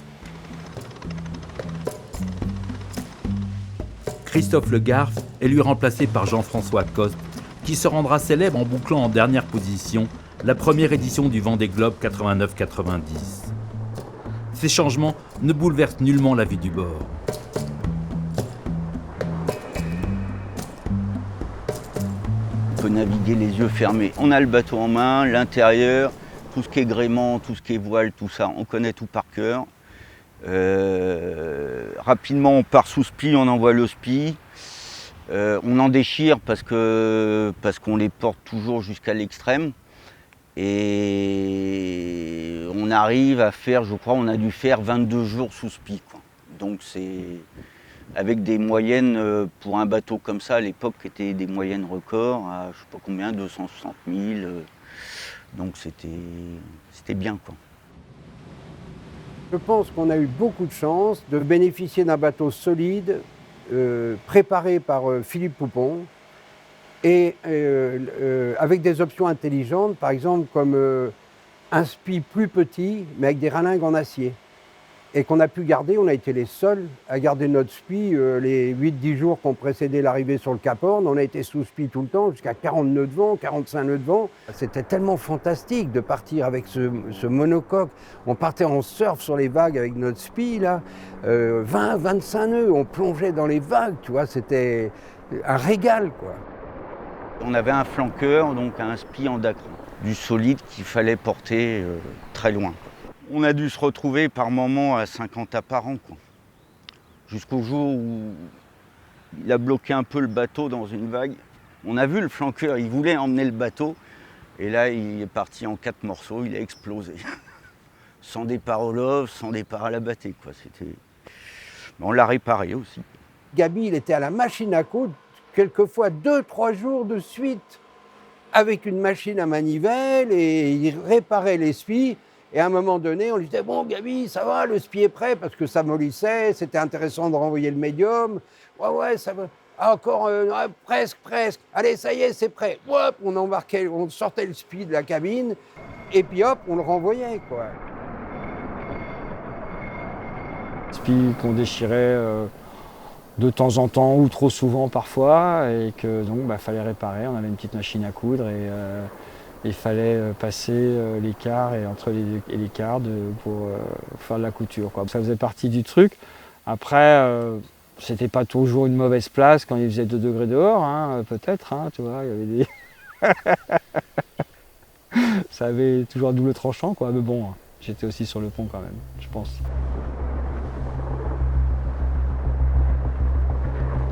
A: Christophe Le Garf est lui remplacé par Jean-François Coste, qui se rendra célèbre en bouclant en dernière position la première édition du Vendée Globe 89-90. Ces changements ne bouleversent nullement la vie du bord.
E: On peut naviguer les yeux fermés. On a le bateau en main, l'intérieur, tout ce qui est gréement, tout ce qui est voile, tout ça, on connaît tout par cœur. Rapidement, on part sous spi, on envoie le spi. On en déchire parce qu'on les porte toujours jusqu'à l'extrême. Et on arrive à faire, je crois, on a dû faire 22 jours sous spi, quoi. Donc c'est avec des moyennes pour un bateau comme ça à l'époque qui étaient des moyennes records à je sais pas combien, 260 000. Donc c'était bien, quoi.
G: Je pense qu'on a eu beaucoup de chance de bénéficier d'un bateau solide, préparé par Philippe Poupon, et avec des options intelligentes, par exemple comme un spi plus petit, mais avec des ralingues en acier. Et qu'on a pu garder, on a été les seuls à garder notre spi les 8-10 jours qui ont précédé l'arrivée sur le Cap Horn. On a été sous spi tout le temps, jusqu'à 40 nœuds de vent, 45 nœuds de vent. C'était tellement fantastique de partir avec ce monocoque. On partait en surf sur les vagues avec notre spi, là, 20-25 nœuds, on plongeait dans les vagues, tu vois, c'était un régal, quoi.
E: On avait un flanqueur, donc un spi en dacron, du solide qu'il fallait porter très loin. On a dû se retrouver par moments à 50 apparents, quoi. Jusqu'au jour où il a bloqué un peu le bateau dans une vague On a vu le flanqueur, il voulait emmener le bateau, et là il est parti en 4 morceaux, il a explosé. Sans départ au love, sans départ à la bâtée, quoi. On l'a réparé aussi.
G: Gaby, il était à la machine à coudre, quelquefois 2-3 jours de suite, avec une machine à manivelle, et il réparait les spies. Et à un moment donné, on lui disait « Bon, Gaby, ça va, le spi est prêt ?» parce que ça mollissait, c'était intéressant de renvoyer le médium. « Ouais, ça va. Ah, encore, presque. Allez, ça y est, c'est prêt. » Hop, on sortait le spi de la cabine, et puis hop, on le renvoyait, quoi.
F: Spi qu'on déchirait de temps en temps ou trop souvent parfois, et que donc fallait réparer. On avait une petite machine à coudre et il fallait passer l'écart et entre l'écart pour faire de la couture, quoi. Ça faisait partie du truc. Après, c'était pas toujours une mauvaise place quand il faisait 2 degrés dehors, hein, peut-être, hein, tu vois, il y avait des... Ça avait toujours un double tranchant, quoi. Mais bon, j'étais aussi sur le pont quand même, je pense.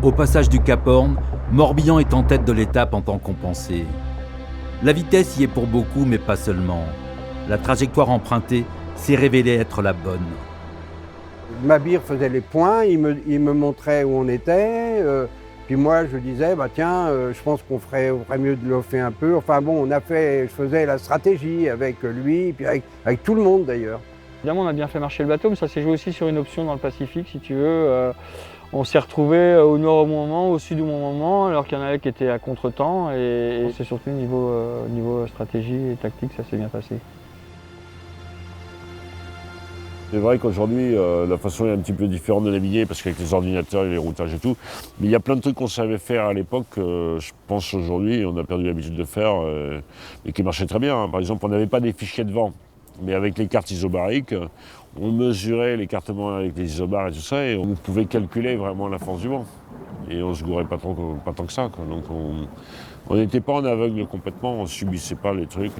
A: Au passage du Cap Horn, Morbihan est en tête de l'étape en temps compensé. La vitesse y est pour beaucoup, mais pas seulement. La trajectoire empruntée s'est révélée être la bonne.
G: Mabir faisait les points, il me montrait où on était, puis moi je disais, tiens, je pense qu'on ferait mieux de l'offer un peu. Enfin bon, je faisais la stratégie avec lui, puis avec tout le monde d'ailleurs.
F: Évidemment, on a bien fait marcher le bateau, mais ça s'est joué aussi sur une option dans le Pacifique, si tu veux. On s'est retrouvés au nord au bon moment, au sud au bon moment, alors qu'il y en avait qui étaient à contre-temps, et c'est surtout niveau stratégie et tactique, ça s'est bien passé.
H: C'est vrai qu'aujourd'hui, la façon est un petit peu différente de naviguer, parce qu'avec les ordinateurs et les routages et tout, mais il y a plein de trucs qu'on savait faire à l'époque, je pense aujourd'hui, on a perdu l'habitude de faire, et qui marchaient très bien, hein. Par exemple, on n'avait pas des fichiers de vent, mais avec les cartes isobariques, on mesurait l'écartement avec les isobars et tout ça, et on pouvait calculer vraiment la force du vent. Et on se gourait pas tant que ça, quoi. Donc on n'était pas en aveugle complètement, on subissait pas les trucs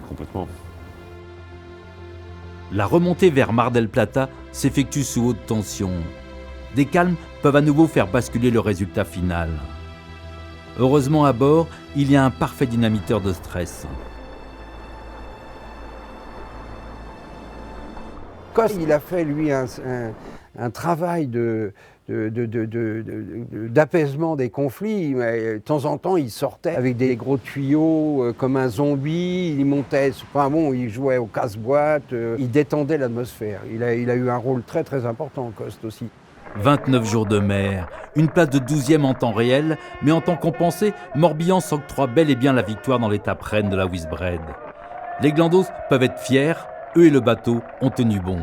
H: complètement.
A: La remontée vers Mar del Plata s'effectue sous haute tension. Des calmes peuvent à nouveau faire basculer le résultat final. Heureusement à bord, il y a un parfait dynamiteur de stress.
G: Coste, il a fait, lui, un travail d'apaisement des conflits. Mais de temps en temps, il sortait avec des gros tuyaux comme un zombie, il montait, il jouait au casse-boîte, il détendait l'atmosphère. Il a eu un rôle très très important, Coste aussi.
A: 29 jours de mer, une place de 12e en temps réel, mais en temps compensé, Morbihan s'octroie bel et bien la victoire dans l'étape reine de la Whizbread. Les Glandos peuvent être fiers, eux et le bateau ont tenu bon.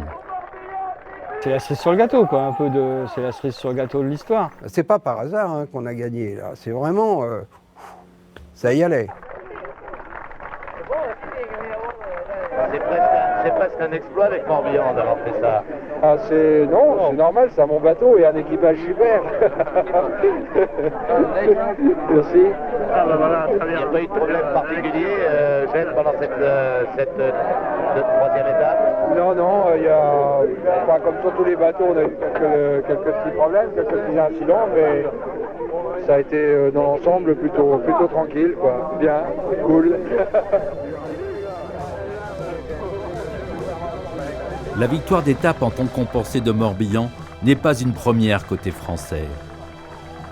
F: C'est la cerise sur le gâteau, quoi, c'est la cerise sur le gâteau de l'histoire.
G: C'est pas par hasard qu'on a gagné, là. C'est vraiment... ça y allait.
J: C'est presque un exploit avec Morbihan d'avoir fait ça.
K: Ah, c'est normal, c'est mon bateau et un équipage super. Merci.
J: Ah bah voilà, très bien. Il n'y a pas eu de problème particulier, Gênes, pendant cette troisième étape?
K: Non, il y a, comme sur tous les bateaux, on a eu quelques petits problèmes, quelques petits incidents, mais ça a été dans l'ensemble plutôt tranquille, quoi. Bien, cool.
A: La victoire d'étape en temps compensé de Morbihan n'est pas une première côté français.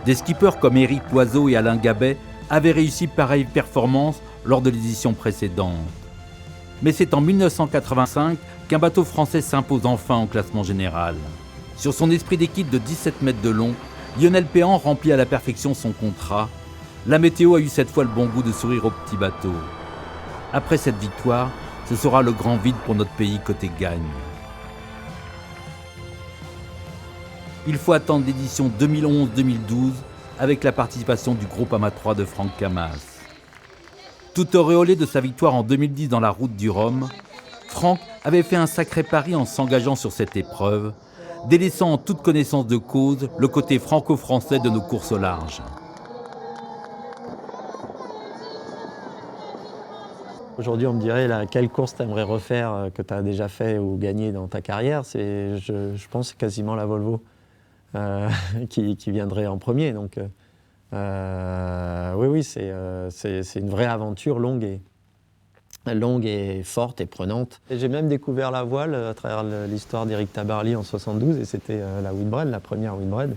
A: Des skippers comme Éric Loiseau et Alain Gabet avaient réussi pareille performance lors de l'édition précédente. Mais c'est en 1985 qu'un bateau français s'impose enfin en classement général. Sur son esprit d'équipe de 17 mètres de long, Lionel Péan remplit à la perfection son contrat. La météo a eu cette fois le bon goût de sourire au petit bateau. Après cette victoire, ce sera le grand vide pour notre pays côté gagne. Il faut attendre l'édition 2011-2012 avec la participation du groupe Ama 3 de Franck Camas. Tout auréolé de sa victoire en 2010 dans la route du Rhum, Franck avait fait un sacré pari en s'engageant sur cette épreuve, délaissant en toute connaissance de cause le côté franco-français de nos courses au large.
N: Aujourd'hui, on me dirait quelle course tu aimerais refaire que tu as déjà fait ou gagné dans ta carrière. Je pense quasiment la Volvo qui viendrait en premier. Donc Oui, c'est une vraie aventure longue et forte et prenante. J'ai même découvert la voile à travers l'histoire d'Éric Tabarly en 72, et c'était la Whitbread, la première Whitbread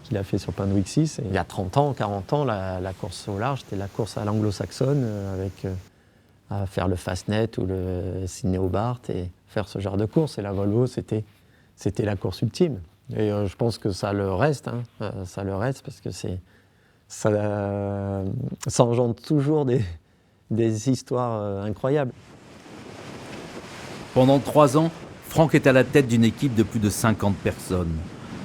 N: qu'il a fait sur Penwick 6. Et il y a 30 ans, 40 ans, la course au large, c'était la course à l'anglo-saxonne, avec à faire le Fastnet ou le Sydney Hobart et faire ce genre de course. Et la Volvo, c'était la course ultime. Et je pense que ça le reste, ça le reste, parce que ça engendre toujours des histoires incroyables.
A: Pendant 3 ans, Franck est à la tête d'une équipe de plus de 50 personnes,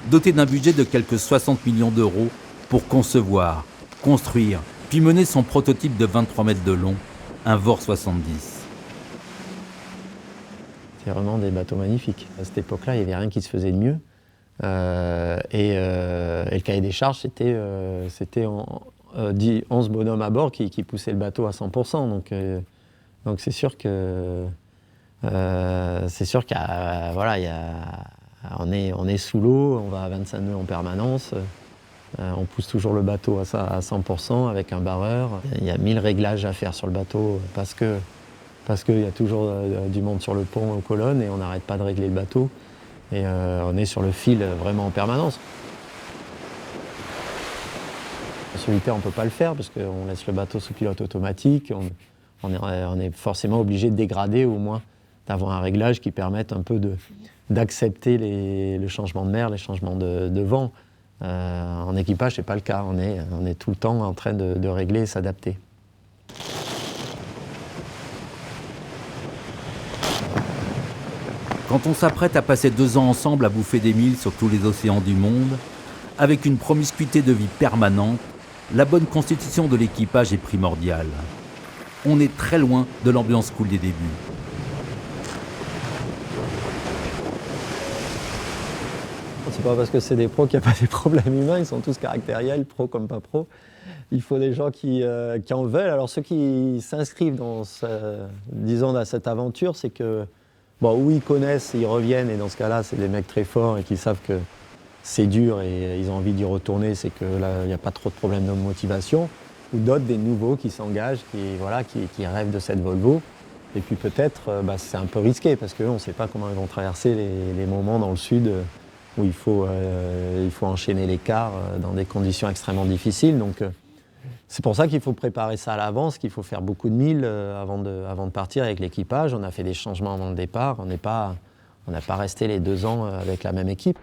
A: dotée d'un budget de quelques 60 millions d'euros pour concevoir, construire, puis mener son prototype de 23 mètres de long, un VOR 70.
N: C'est vraiment des bateaux magnifiques. À cette époque-là, il n'y avait rien qui se faisait de mieux. Et le cahier des charges, c'était 11 bonhommes à bord qui poussaient le bateau à 100%. Donc c'est sûr que on est sous l'eau, on va à 25 nœuds en permanence. On pousse toujours le bateau à 100% avec un barreur. Il y a 1000 réglages à faire sur le bateau parce qu'il y a toujours du monde sur le pont aux colonnes et on n'arrête pas de régler le bateau. Et on est sur le fil vraiment en permanence. En solitaire, on ne peut pas le faire parce qu'on laisse le bateau sous pilote automatique. On est forcément obligé de dégrader, au moins d'avoir un réglage qui permette un peu d'accepter le changement de mer, les changements de vent. En équipage, ce n'est pas le cas. On est tout le temps en train de régler et s'adapter.
A: Quand on s'apprête à passer 2 ans ensemble à bouffer des milles sur tous les océans du monde, avec une promiscuité de vie permanente, la bonne constitution de l'équipage est primordiale. On est très loin de l'ambiance cool des débuts.
N: C'est pas parce que c'est des pros qu'il n'y a pas des problèmes humains, ils sont tous caractériels, pros comme pas pros. Il faut des gens qui en veulent. Alors ceux qui s'inscrivent dans cette aventure, c'est que où ils connaissent, ils reviennent, et dans ce cas-là, c'est des mecs très forts et qui savent que c'est dur et ils ont envie d'y retourner, c'est que là, il n'y a pas trop de problème de motivation. Ou d'autres, des nouveaux qui s'engagent, qui rêvent de cette Volvo. Et puis peut-être, c'est un peu risqué parce qu'on ne sait pas comment ils vont traverser les moments dans le sud où il faut enchaîner les quarts dans des conditions extrêmement difficiles. Donc c'est pour ça qu'il faut préparer ça à l'avance, qu'il faut faire beaucoup de milles avant de partir avec l'équipage. On a fait des changements avant le départ, on n'a pas resté les 2 ans avec la même équipe.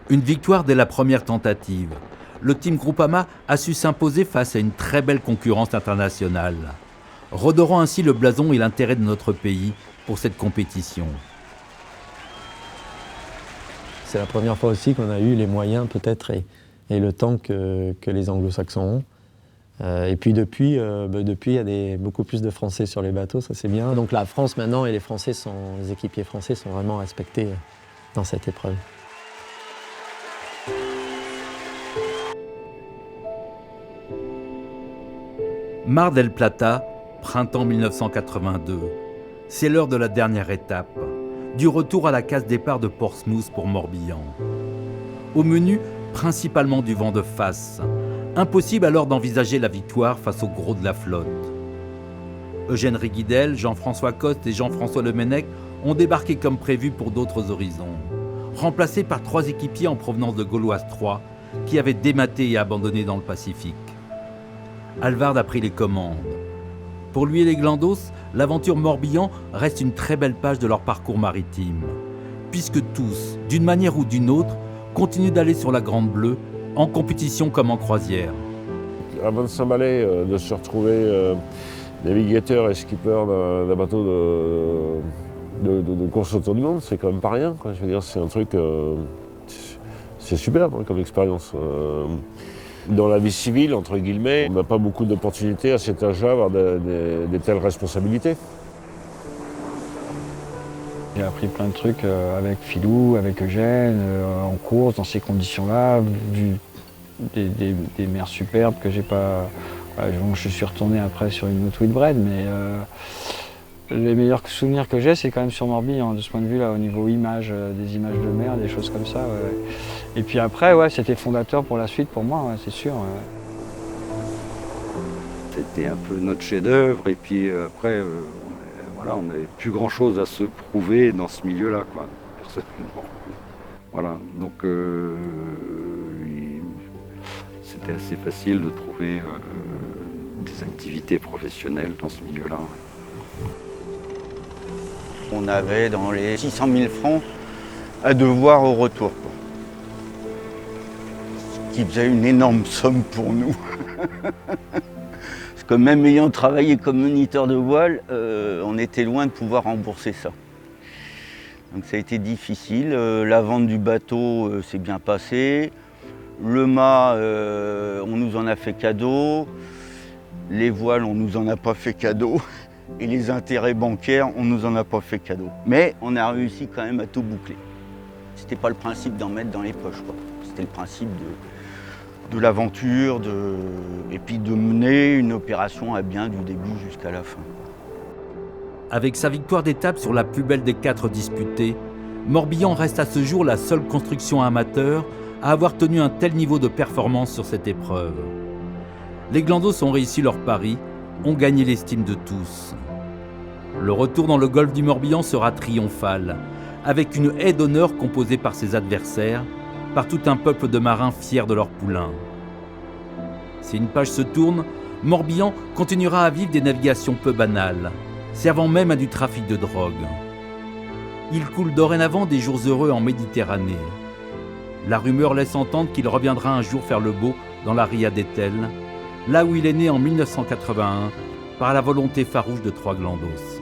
A: Une victoire dès la première tentative. Le team Groupama a su s'imposer face à une très belle concurrence internationale, redorant ainsi le blason et l'intérêt de notre pays pour cette compétition.
N: C'est la première fois aussi qu'on a eu les moyens peut-être et le temps que les Anglo-Saxons ont. Et puis depuis, il y a beaucoup plus de Français sur les bateaux, ça c'est bien. Donc la France maintenant et les équipiers français sont vraiment respectés dans cette épreuve.
A: Mar del Plata, printemps 1982. C'est l'heure de la dernière étape, du retour à la case départ de Portsmouth pour Morbihan. Au menu, principalement du vent de face. Impossible alors d'envisager la victoire face au gros de la flotte. Eugène Riguidel, Jean-François Coste et Jean-François Lemenec ont débarqué comme prévu pour d'autres horizons, remplacés par 3 équipiers en provenance de Gauloise 3 qui avaient dématé et abandonné dans le Pacifique. Alvard a pris les commandes. Pour lui et les Glandos, l'aventure Morbihan reste une très belle page de leur parcours maritime, puisque tous, d'une manière ou d'une autre, continuent d'aller sur la Grande Bleue, en compétition comme en croisière.
H: Avant de s'emballer, de se retrouver navigateur et skipper d'un bateau de course autour du monde, c'est quand même pas rien, quoi. Je veux dire, c'est un truc, c'est superbe comme expérience. Dans la vie civile, entre guillemets, on n'a pas beaucoup d'opportunités à cet âge-là d'avoir des telles responsabilités.
F: J'ai appris plein de trucs avec Philou, avec Eugène, en course, dans ces conditions-là, vu des mers superbes que j'ai pas... je suis retourné après sur une autre Whitbread, mais les meilleurs souvenirs que j'ai, c'est quand même sur Morbihan, de ce point de vue-là, au niveau image, des images de mer, des choses comme ça. Ouais. Et puis après, ouais, c'était fondateur pour la suite, pour moi, ouais, c'est sûr. Ouais.
D: c'était un peu notre chef-d'œuvre. Et puis après, voilà, on n'avait plus grand-chose à se prouver dans ce milieu-là, quoi, personnellement. Voilà, donc c'était assez facile de trouver des activités professionnelles dans ce milieu-là.
E: On avait dans les 600 000 francs à devoir au retour, quoi. Ce qui faisait une énorme somme pour nous. Parce que même ayant travaillé comme moniteur de voile, on était loin de pouvoir rembourser ça. Donc ça a été difficile. La vente du bateau s'est bien passée. Le mât, on nous en a fait cadeau. Les voiles, on nous en a pas fait cadeau. Et les intérêts bancaires, on nous en a pas fait cadeau. Mais on a réussi quand même à tout boucler. C'était pas le principe d'en mettre dans les poches, quoi. C'était le principe de l'aventure, et puis de mener une opération à bien du début jusqu'à la fin.
A: Avec sa victoire d'étape sur la plus belle des 4 disputées, Morbihan reste à ce jour la seule construction amateur à avoir tenu un tel niveau de performance sur cette épreuve. Les Glandos ont réussi leur pari, ont gagné l'estime de tous. Le retour dans le golfe du Morbihan sera triomphal, avec une haie d'honneur composée par ses adversaires, par tout un peuple de marins fiers de leur poulain. Si une page se tourne, Morbihan continuera à vivre des navigations peu banales, servant même à du trafic de drogue. Il coule dorénavant des jours heureux en Méditerranée. La rumeur laisse entendre qu'il reviendra un jour faire le beau dans la ria d'Etel, là où il est né en 1981 par la volonté farouche de 3 Glandos.